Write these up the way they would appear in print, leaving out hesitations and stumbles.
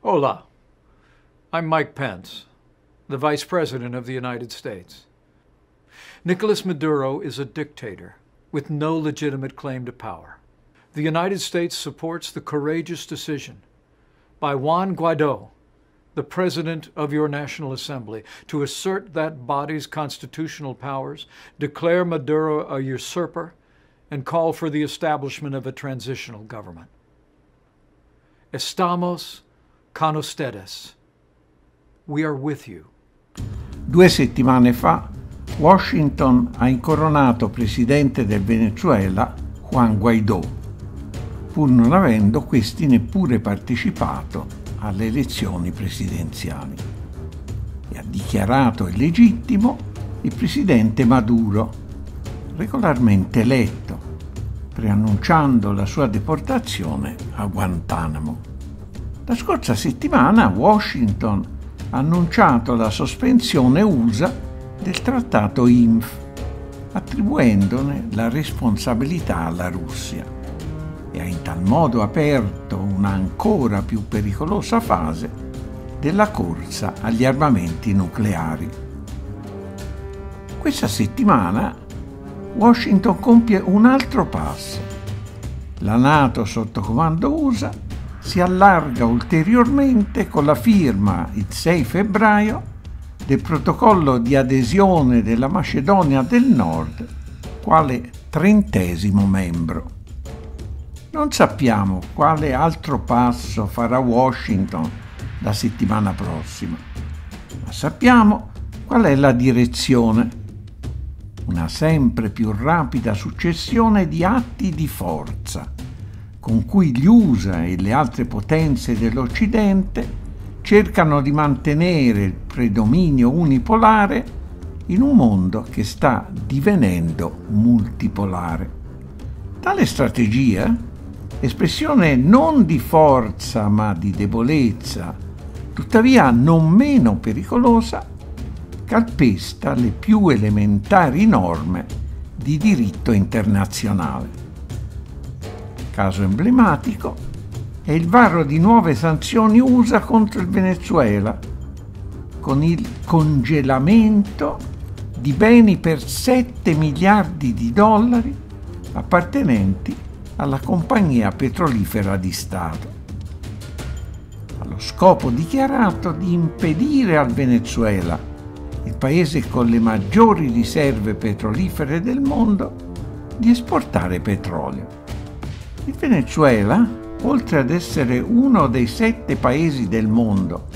Hola, I'm Mike Pence, the Vice President of the United States. Nicolas Maduro is a dictator with no legitimate claim to power. The United States supports the courageous decision by Juan Guaidó, the President of your National Assembly, to assert that body's constitutional powers, declare Maduro a usurper, and call for the establishment of a transitional government. Estamos con ustedes. We are with you. 2 settimane fa, Washington ha incoronato presidente del Venezuela Juan Guaidó, pur non avendo questi neppure partecipato alle elezioni presidenziali, e ha dichiarato illegittimo il presidente Maduro, regolarmente eletto, preannunciando la sua deportazione a Guantanamo. La scorsa settimana Washington ha annunciato la sospensione USA del trattato INF, attribuendone la responsabilità alla Russia, e ha in tal modo aperto una ancora più pericolosa fase della corsa agli armamenti nucleari. Questa settimana Washington compie un altro passo. La NATO sotto comando USA si allarga ulteriormente con la firma il 6 febbraio del protocollo di adesione della Macedonia del Nord quale 30° membro. Non sappiamo quale altro passo farà Washington la settimana prossima, ma sappiamo qual è la direzione: una sempre più rapida successione di atti di forza con cui gli USA e le altre potenze dell'Occidente cercano di mantenere il predominio unipolare in un mondo che sta divenendo multipolare. Tale strategia, espressione non di forza ma di debolezza, tuttavia non meno pericolosa, calpesta le più elementari norme di diritto internazionale. Caso emblematico è il varo di nuove sanzioni USA contro il Venezuela, con il congelamento di beni per $7 miliardi appartenenti alla compagnia petrolifera di Stato, allo scopo dichiarato di impedire al Venezuela, il paese con le maggiori riserve petrolifere del mondo, di esportare petrolio. Il Venezuela, oltre ad essere uno dei 7 paesi del mondo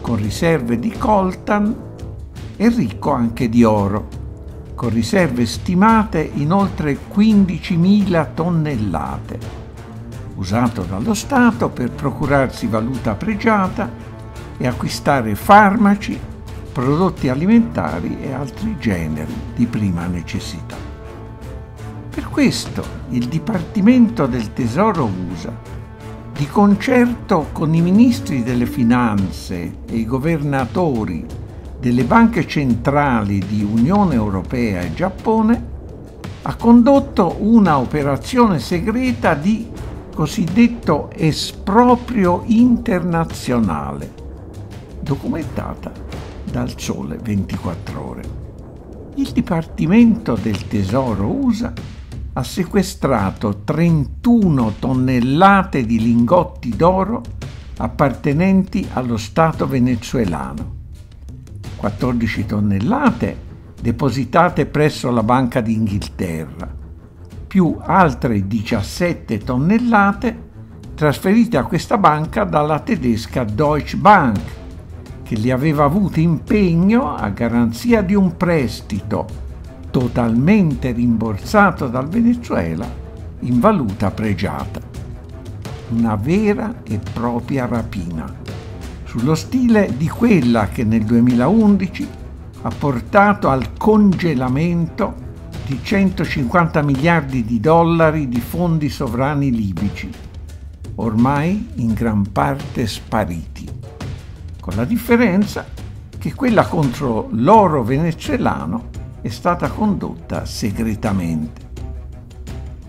con riserve di coltan, è ricco anche di oro, con riserve stimate in oltre 15.000 tonnellate, usato dallo Stato per procurarsi valuta pregiata e acquistare farmaci, prodotti alimentari e altri generi di prima necessità. Per questo il Dipartimento del Tesoro USA, di concerto con i ministri delle finanze e i governatori delle banche centrali di Unione Europea e Giappone, ha condotto una operazione segreta di cosiddetto esproprio internazionale, documentata dal Sole 24 Ore. Il Dipartimento del Tesoro USA ha sequestrato 31 tonnellate di lingotti d'oro appartenenti allo Stato venezuelano, 14 tonnellate depositate presso la Banca d'Inghilterra, più altre 17 tonnellate trasferite a questa banca dalla tedesca Deutsche Bank, che li aveva avuti impegno a garanzia di un prestito totalmente rimborsato dal Venezuela in valuta pregiata. Una vera e propria rapina, sullo stile di quella che nel 2011 ha portato al congelamento di $150 miliardi di fondi sovrani libici, ormai in gran parte spariti, con la differenza che quella contro l'oro venezuelano è stata condotta segretamente.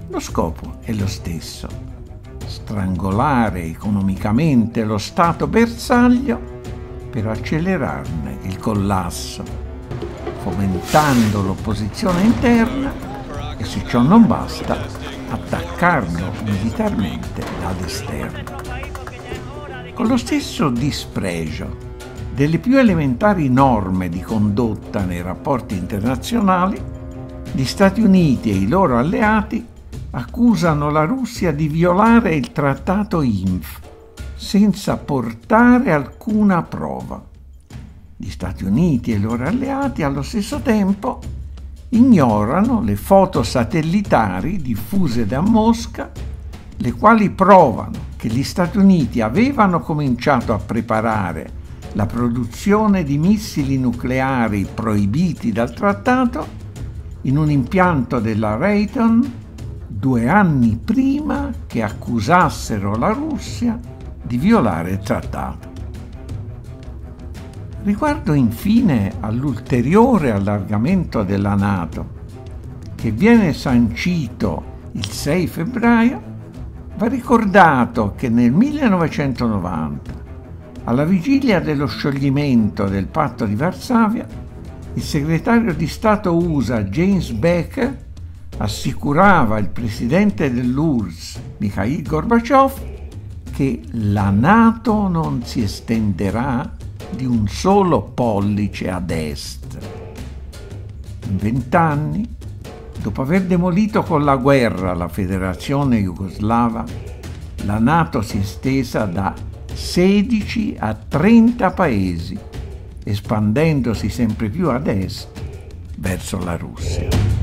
Lo scopo è lo stesso: strangolare economicamente lo Stato bersaglio per accelerarne il collasso, fomentando l'opposizione interna e, se ciò non basta, attaccarlo militarmente dall'esterno. Con lo stesso dispregio delle più elementari norme di condotta nei rapporti internazionali, gli Stati Uniti e i loro alleati accusano la Russia di violare il trattato INF senza portare alcuna prova. Gli Stati Uniti e i loro alleati allo stesso tempo ignorano le foto satellitari diffuse da Mosca, le quali provano che gli Stati Uniti avevano cominciato a preparare la produzione di missili nucleari proibiti dal trattato in un impianto della Raytheon 2 anni prima che accusassero la Russia di violare il trattato. Riguardo infine all'ulteriore allargamento della NATO, che viene sancito il 6 febbraio, va ricordato che nel 1990, alla vigilia dello scioglimento del Patto di Varsavia, il segretario di Stato USA James Baker assicurava il presidente dell'URSS Mikhail Gorbaciov che la NATO non si estenderà di un solo pollice ad est. In 20 anni, dopo aver demolito con la guerra la federazione jugoslava, la NATO si è estesa da 16 a 30 paesi, espandendosi sempre più ad est verso la Russia.